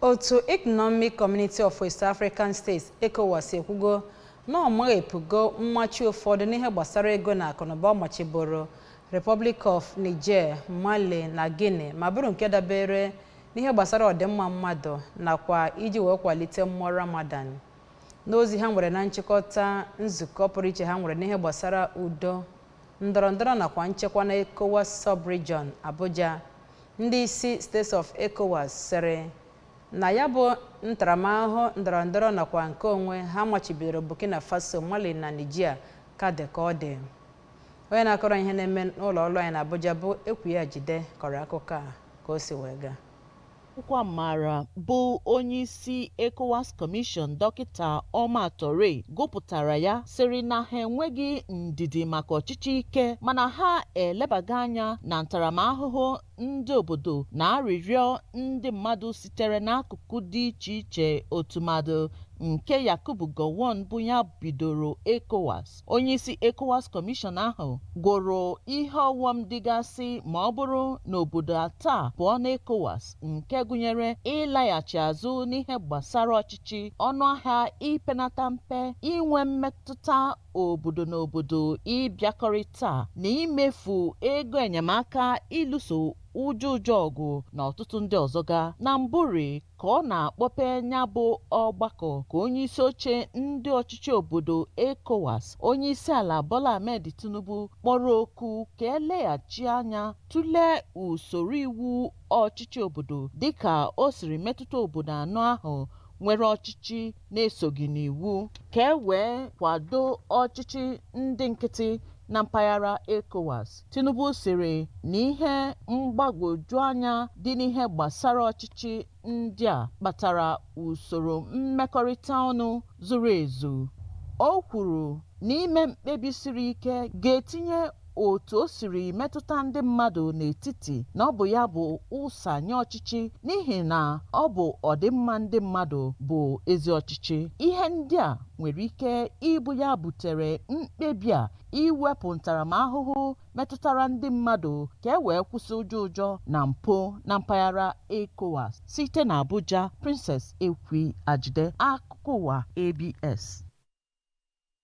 Otu Economic Community of West African States ECOWAS ekwugo na ọmaghepụgo mmachi ụfọdụ n'ihe gbasara ego na akụnụba machiboro Republic of Niger, Mali na Guinea ma bụrụ nke dabere n'ihe gbasara ọdịmma mmadụ nakwa iji wee kwalite mmụọ Ramadan. N'ozi ha nwere na nchịkọta nzukọ pụrụ iche ha nwere n'ihe gbasara udo, ndọrọndọrọ nakwa nchekwa na ECOWAS sub-region Abuja, ndị isi States of ECOWAS sịrị na ya bụ ntaramahụhụ ndọrọndọrọ nakwa nke onwe ha machibidoro Burkina Faso, Mali na Niger ka dị ka ọ dị. Onye na-akọrọ ihe na-eme n'ụlọ ọrụ anyị na Abuja bụ Ewepula kọrọ akụkọ a ka o si wee gaa. Akwụkwọ Mara bụ onye isi ECOWAS Commission Dọkịta Amachiri gụpụtara ya sịrị na ha enweghị ndidi maka ọchịchị ike mana ha elebaga anya na ntaramahụhụ ndị obodo na arịrịọ ndị mmadụ sitere n'akụkụ dị iche iche otumado nke Yakubu Gowon bụ ya bidoro ECOWAS. Onye isi ECOWAS Commission ahụ gworo ihe ọghọm dịgasị ma ọ bụrụ na obodo atọ pụọ na ECOWAS, nke gụnyere ịlaghachi azụ n'ihe gbasara ọchịchị, ọnụahịa ipenata mpe, inwe mmetụta obodo na obodo ịbịakọrịta na imefu ego enyemaka ịlụso ụjọ ọgụ na ọtụtụ ndị ọzọga. Na Mburi ka ọ na-akpọpe nya bụ ọgbakọ ka onye isi oche ndị ọchịchị obodo ECOWAS, onye isi ala Bola Ahmed Tinubu kpọrọ oku ka eleghachi anya tụlee usoro iwu ọchịchị obodo dịka o siri metụta obodo anọ ahụ nwere ọchịchị na-esoghị n'iwu ka e wee kwado ọchịchị ndị nkịtị na mpaghara ECOWAS. Tinubu sịrị na ihe mgbagwoju anya dị n'ihe gbasara ọchịchị ndị a kpatara usoro mmekọrịta ọnụ zuru ezu. O kwuru na ime mkpebi siri ike ga-etinye otu o siri metụta ndị mmadụ n'etiti na ọ bụ ya bụ ụsa nye ọchịchị n'ihi na ọ bụ ọdịmma ndị mmadụ bụ ezi ọchịchị. Ihe ndị a nwere ike ịbụ ya butere mkpebi a iwepụ ntaramahụhụ metụtara ndị mmadụ ka e wee kwụsị ụjọ na mpụ na mpaghara ECOWAS. Site na Abuja, Princess Ewepula, akụkọ ụwa ABS.